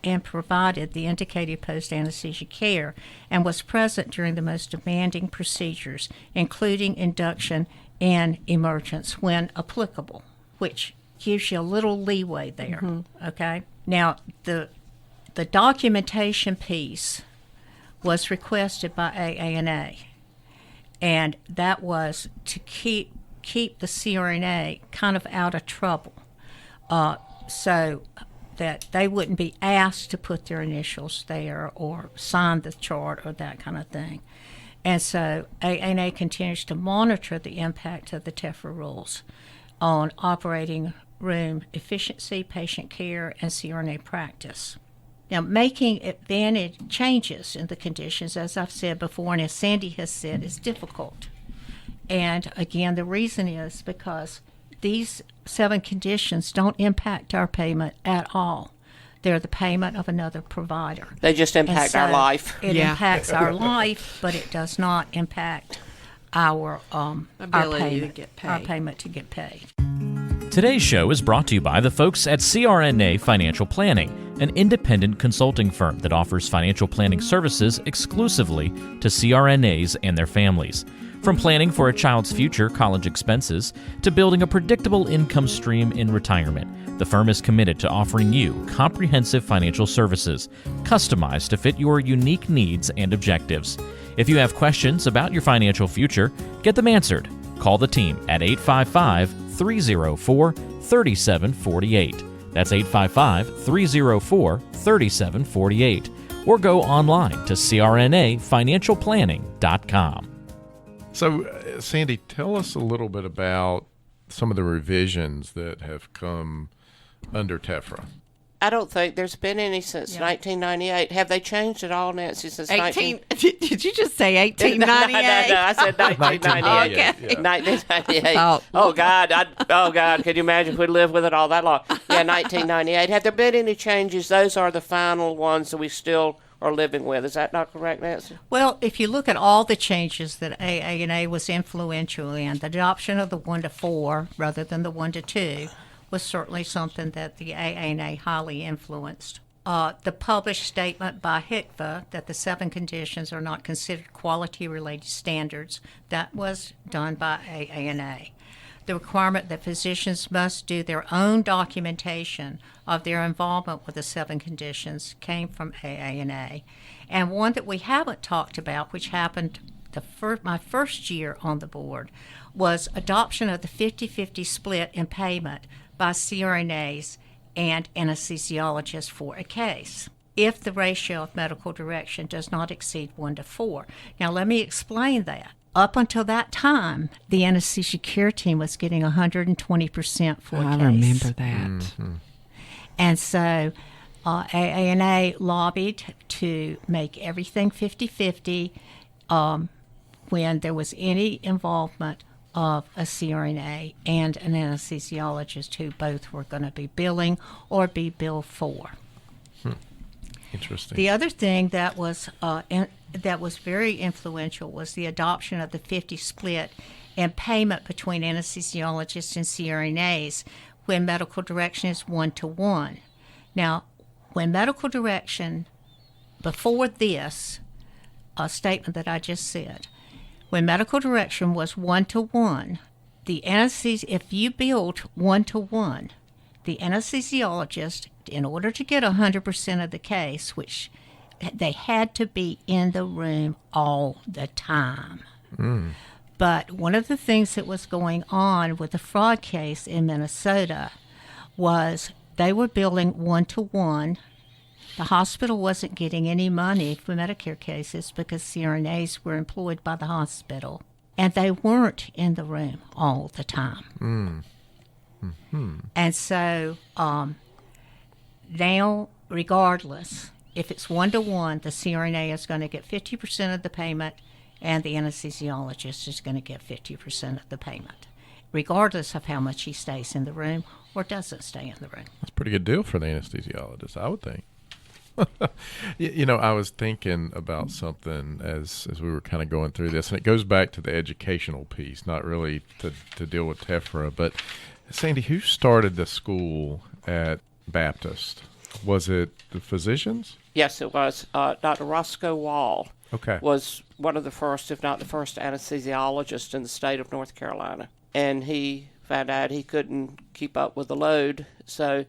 post-anesthesia care and was present during the most demanding procedures, including induction and emergence when applicable, which gives you a little leeway there. Okay? Now, the documentation piece was requested by AANA, and that was to keep the CRNA kind of out of trouble. So that they wouldn't be asked to put their initials there or sign the chart or that kind of thing. And so AANA continues to monitor the impact of the TEFRA rules on operating room efficiency, patient care, and CRNA practice. Now, making advantage changes in the conditions, as I've said before, and as Sandy has said, is difficult. And again, the reason is because these 7 conditions don't impact our payment at all. They're the payment of another provider.
They just impact our life.
It impacts our life, but it does not impact our
ability to get paid.
Our payment to get paid.
Today's show is brought to you by the folks at CRNA Financial Planning, an independent consulting firm that offers financial planning services exclusively to CRNAs and their families. From planning for a child's future college expenses to building a predictable income stream in retirement, the firm is committed to offering you comprehensive financial services, customized to fit your unique needs and objectives. If you have questions about your financial future, get them answered. Call the team at 855-304-3748. That's 855-304-3748. Or go online to crnafinancialplanning.com.
So, Sandy, tell us a little bit about some of the revisions that have come under TEFRA.
I don't think there's been any since 1998. Have they changed at all, Nancy, since
Did you just say 1898?
No, I said 1998.
Okay.
1998. Oh, God. Can you imagine if we lived with it all that long? Yeah, 1998. Have there been any changes? Those are the final ones that we still are living with. Is that not correct, Nancy?
Well, if you look at all the changes that AANA was influential in, the adoption of the 1 to 4 rather than the 1 to 2 was certainly something that the AANA highly influenced. The published statement by HCFA that the 7 conditions are not considered quality-related standards, that was done by AANA. The requirement that physicians must do their own documentation of their involvement with the 7 conditions came from AANA. And one that we haven't talked about, which happened my first year on the board, was adoption of the 50-50 split in payment by CRNAs and anesthesiologists for a case, if the ratio of medical direction does not exceed 1 to 4. Now, let me explain that. Up until that time, the anesthesia care team was getting 120% for a case.
I remember that.
Mm-hmm.
And so AANA lobbied to make everything 50-50 when there was any involvement of a CRNA and an anesthesiologist who both were going to be billing or be billed for.
Interesting.
The other thing that was very influential was the adoption of the 50 split in payment between anesthesiologists and CRNAs when medical direction is 1 to 1. Now, when medical direction, before this statement that I just said, when medical direction was 1 to 1, if you billed 1 to 1, the anesthesiologist, in order to get 100% of the case, which they had to be in the room all the time. But one of the things that was going on with the fraud case in Minnesota was they were billing 1 to 1. The hospital wasn't getting any money for Medicare cases because CRNAs were employed by the hospital, and they weren't in the room all the time. And so now, regardless, if it's 1 to 1, the CRNA is going to get 50% of the payment, and the anesthesiologist is going to get 50% of the payment, regardless of how much he stays in the room or doesn't stay in the room.
That's a pretty good deal for the anesthesiologist, I would think. I was thinking about something as we were kind of going through this, and it goes back to the educational piece, not really to deal with TEFRA. But, Sandy, who started the school at Baptist? Was it the physicians?
Yes, it was. Dr. Roscoe Wall was one of the first, if not the first, anesthesiologist in the state of North Carolina. And he found out he couldn't keep up with the load, so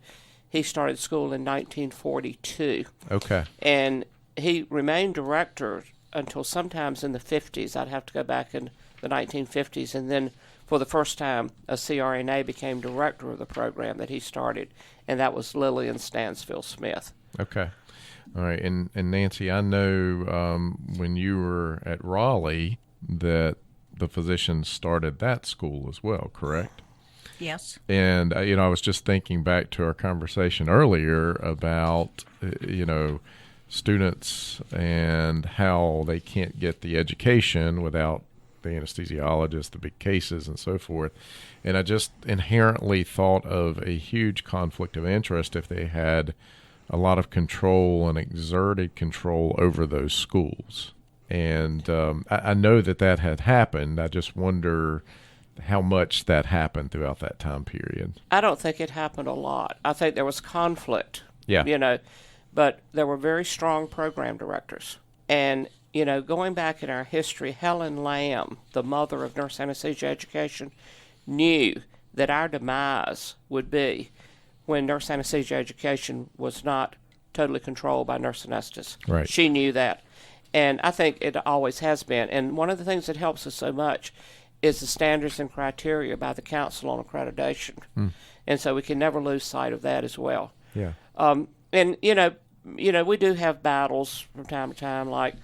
he started school in 1942. Okay. And he remained director until sometimes in the 50s. I'd have to go back in the 1950s. And then for the first time, a CRNA became director of the program that he started, and that was Lillian Stansfield Smith.
Okay. All right. And Nancy, I know when you were at Raleigh that the physicians started that school as well, correct?
Yes.
And, I was just thinking back to our conversation earlier about, students and how they can't get the education without the anesthesiologist, the big cases and so forth. And I just inherently thought of a huge conflict of interest if they had a lot of control and exerted control over those schools. And I know that had happened. I just wonder how much that happened throughout that time period.
I don't think it happened a lot. I think there was conflict,
yeah.
But there were very strong program directors. And, going back in our history, Helen Lamb, the mother of nurse anesthesia education, knew that our demise would be when nurse anesthesia education was not totally controlled by nurse anesthetists.
Right.
She knew that. And I think it always has been. And one of the things that helps us so much is the standards and criteria by the Council on Accreditation. And so we can never lose sight of that as well.
Yeah.
And, we do have battles from time to time, like,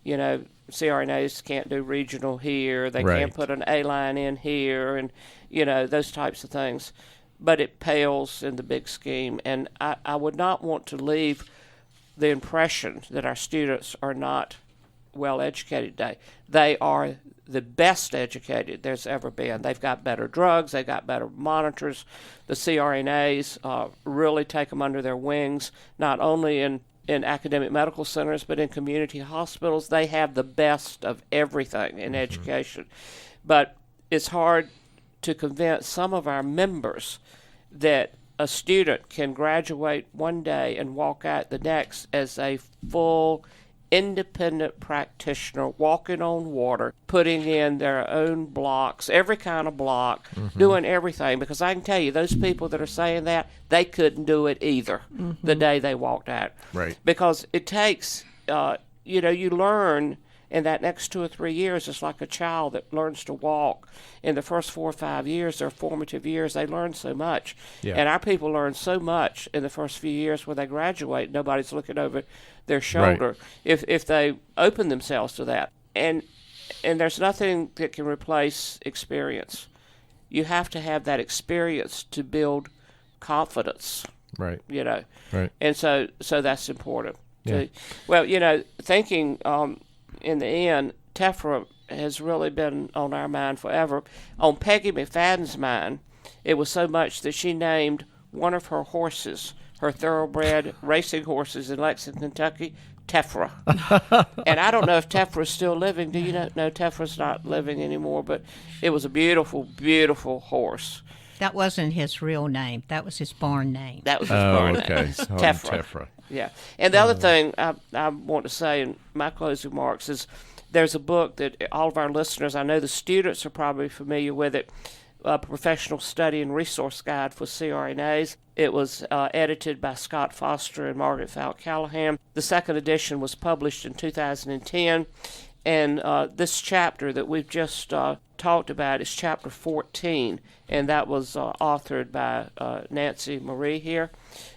CRNAs can't do regional here, they
right.
can't put an A-line in here, and, those types of things. But it pales in the big scheme. And I would not want to leave the impression that our students are not well educated today. They are the best educated there's ever been. They've got better drugs, they've got better monitors. The CRNAs really take them under their wings, not only in in academic medical centers, but in community hospitals, they have the best of everything in education. But it's hard to convince some of our members that a student can graduate one day and walk out the next as a full independent practitioner, walking on water, putting in their own blocks, every kind of block, doing everything. Because I can tell you, those people that are saying that, they couldn't do it either the day they walked out.
Right.
Because it takes, you learn in that next 2 or 3 years. It's like a child that learns to walk. In the first 4 or 5 years, their formative years, they learn so much.
Yeah.
And our people learn so much in the first few years when they graduate. Nobody's looking over their shoulder if they open themselves to that. And there's nothing that can replace experience. You have to have that experience to build confidence.
Right.
Right. And so that's important.
Yeah.
Well, thinking in the end, TEFRA has really been on our mind forever. On Peggy McFadden's mind, it was so much that she named one of her horses, her thoroughbred racing horses in Lexington, Kentucky, TEFRA. And I don't know if TEFRA is still living. Do you know? No, TEFRA's not living anymore, but it was a beautiful, beautiful horse.
That wasn't his real name. That was his barn name.
That was his barn name.
TEFRA.
Yeah. And the other thing I want to say in my closing remarks is there's a book that all of our listeners, I know the students are probably familiar with it, a Professional Study and Resource Guide for CRNAs. It was edited by Scott Foster and Margaret Falk Callahan. The second edition was published in 2010. And this chapter that we've just talked about is chapter 14, and that was authored by Nancy Bruton-Maree here.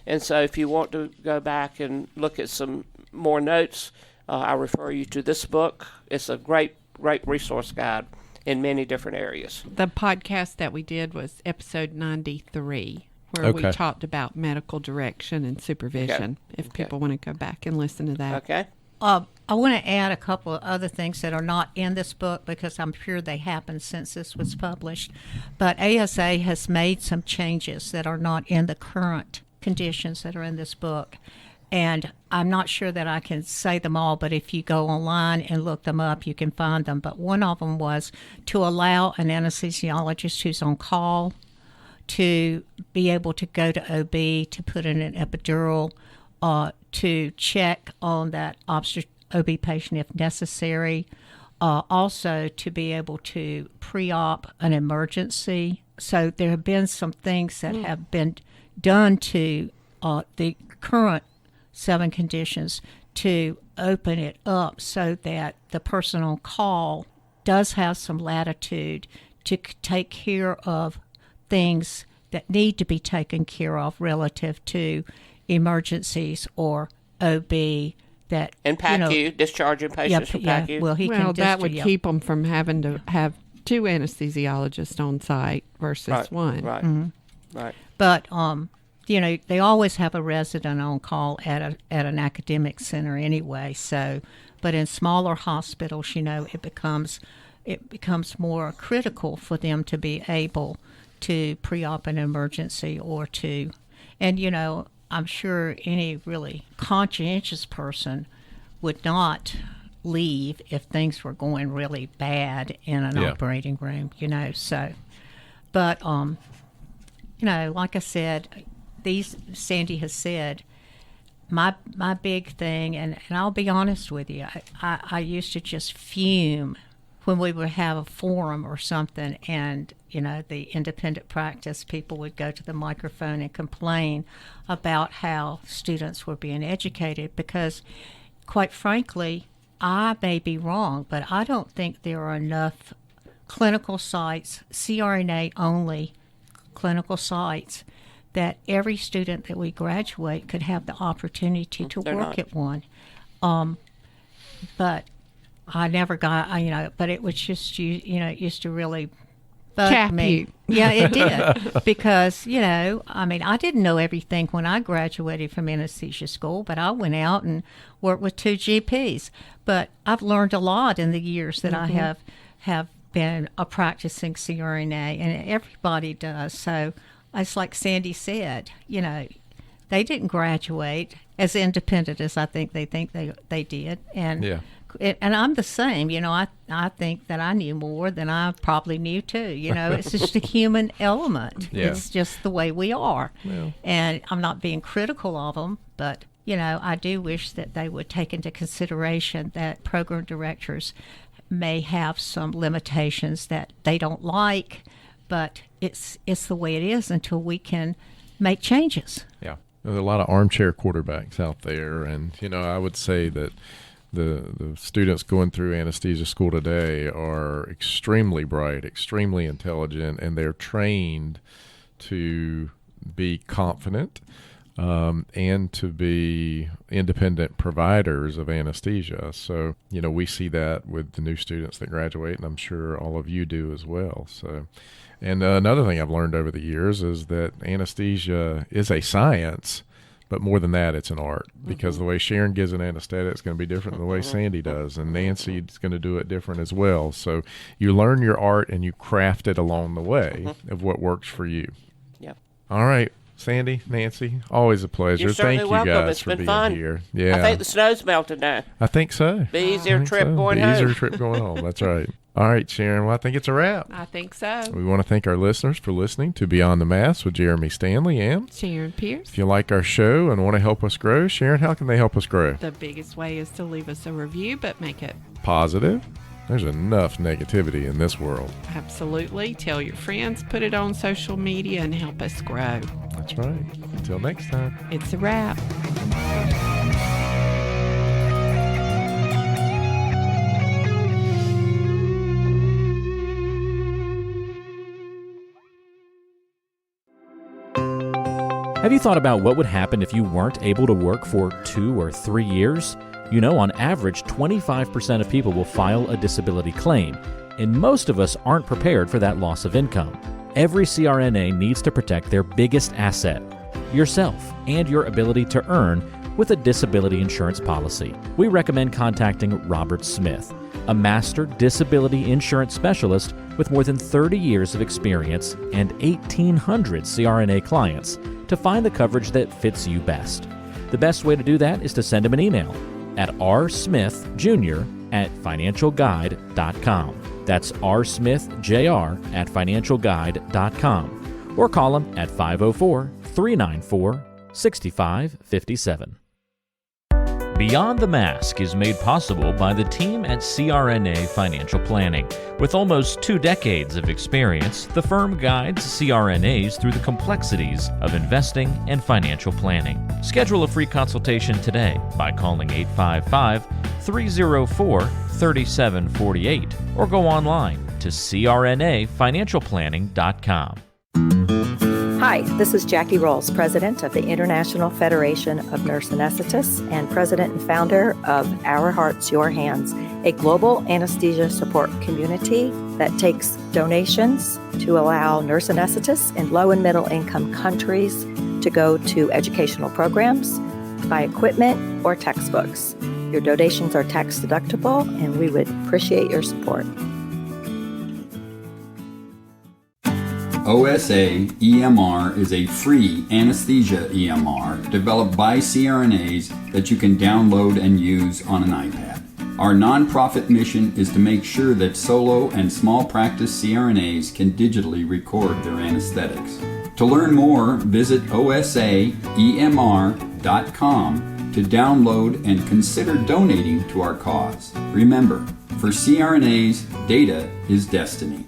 And so if you want to go back and look at some more notes, I refer you to this book. It's a great, great resource guide in many different areas.
The podcast that we did was episode 93, where we talked about medical direction and supervision, if people want to go back and listen to that.
Okay.
I want to add a couple of other things that are not in this book because I'm sure they happened since this was published. But ASA has made some changes that are not in the current conditions that are in this book. And I'm not sure that I can say them all, but if you go online and look them up, you can find them. But one of them was to allow an anesthesiologist who's on call to be able to go to OB to put in an epidural, to check on that OB patient if necessary, also to be able to pre-op an emergency. So there have been some things that have been done to the current 7 conditions to open it up so that the person on call does have some latitude to take care of things that need to be taken care of relative to emergencies or OB that
and PACU, discharging patients from PACU.
Well, that would keep them from having to have 2 anesthesiologists on site versus 1.
Right.
Mm-hmm.
Right.
But they always have a resident on call at an academic center anyway. So, but in smaller hospitals, it becomes more critical for them to be able to pre-op an emergency or to, and I'm sure any really conscientious person would not leave if things were going really bad in an operating room, so. But, like I said, Sandy has said, my big thing, and I'll be honest with you, I used to just fume when we would have a forum or something and, the independent practice people would go to the microphone and complain about how students were being educated because, quite frankly, I may be wrong, but I don't think there are enough clinical sites, CRNA-only clinical sites, that every student that we graduate could have the opportunity to work at one. But I never got, but it was just, it used to really bug me. Yeah, it did. Because, I didn't know everything when I graduated from anesthesia school, but I went out and worked with 2 GPs. But I've learned a lot in the years that I have been a practicing CRNA, and everybody does. So it's like Sandy said, they didn't graduate as independent as I think they did. And
Yeah.
And I'm the same. I think that I knew more than I probably knew too. It's just a human element.
Yeah.
It's just the way we are.
Well.
And I'm not being critical of them, but I do wish that they would take into consideration that program directors may have some limitations that they don't like, but it's the way it is until we can make changes.
Yeah. There's a lot of armchair quarterbacks out there, and I would say that the students going through anesthesia school today are extremely bright, extremely intelligent, and they're trained to be confident and to be independent providers of anesthesia. So, we see that with the new students that graduate, and I'm sure all of you do as well. So, and another thing I've learned over the years is that anesthesia is a science, but more than that, it's an art, because the way Sharon gives an anesthetic is going to be different than the way Sandy does, and Nancy's going to do it different as well. So you learn your art and you craft it along the way of what works for you.
Yep.
All right, Sandy, Nancy, always a pleasure.
You're
Thank
certainly
you
welcome.
guys
It's
for
been
being
fun.
here. Yeah,
I think the snow's melted now.
I think so.
Be easier trip going
Be
home.
easier trip going home. That's right. All right, Sharon. Well, I think it's a wrap.
I think so.
We want to thank our listeners for listening to Beyond the Mask with Jeremy Stanley. And
Sharon Pierce.
if you like our show and want to help us grow, Sharon, how can they help us grow?
The biggest way is to leave us a review, but make it
Positive. There's enough negativity in this world.
absolutely. Tell your friends, put it on social media, and help us grow.
That's right. Until next time.
It's a wrap.
Have you thought about what would happen if you weren't able to work for 2 or 3 years? On average, 25% of people will file a disability claim, and most of us aren't prepared for that loss of income. Every CRNA needs to protect their biggest asset, yourself, and your ability to earn with a disability insurance policy. We recommend contacting Robert Smith, a master disability insurance specialist with more than 30 years of experience and 1,800 CRNA clients, to find the coverage that fits you best. The best way to do that is to send him an email at rsmithjr@financialguide.com. That's rsmithjr@financialguide.com. Or call him at 504-394-6557. Beyond the Mask is made possible by the team at CRNA Financial Planning. With almost 2 decades of experience, the firm guides CRNAs through the complexities of investing and financial planning. Schedule a free consultation today by calling 855-304-3748 or go online to crnafinancialplanning.com.
Hi, this is Jackie Rolls, President of the International Federation of Nurse Anesthetists and President and founder of Our Hearts, Your Hands, a global anesthesia support community that takes donations to allow nurse anesthetists in low and middle income countries to go to educational programs, buy equipment, or textbooks. Your donations are tax deductible, and we would appreciate your support.
OSA EMR is a free anesthesia EMR developed by CRNAs that you can download and use on an iPad. Our nonprofit mission is to make sure that solo and small practice CRNAs can digitally record their anesthetics. To learn more, visit osaemr.com to download and consider donating to our cause. Remember, for CRNAs, data is destiny.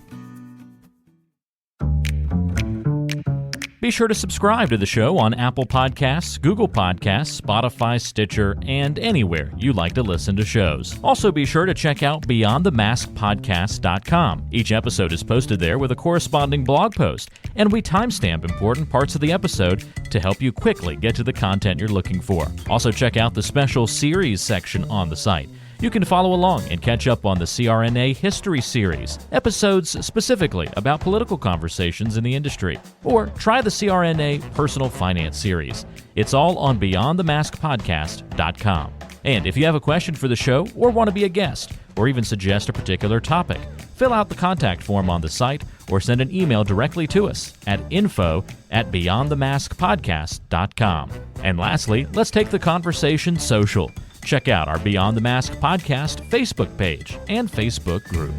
Be sure to subscribe to the show on Apple Podcasts, Google Podcasts, Spotify, Stitcher, and anywhere you like to listen to shows. Also be sure to check out BeyondTheMaskPodcast.com. Each episode is posted there with a corresponding blog post, and we timestamp important parts of the episode to help you quickly get to the content you're looking for. Also check out the special series section on the site. You can follow along and catch up on the CRNA History Series, episodes specifically about political conversations in the industry, or try the CRNA Personal Finance Series. It's all on BeyondTheMaskPodcast.com. And if you have a question for the show or want to be a guest, or even suggest a particular topic, fill out the contact form on the site or send an email directly to us at info@beyondthemaskpodcast.com. And lastly, let's take the conversation social. Check out our Beyond the Mask podcast Facebook page and Facebook group.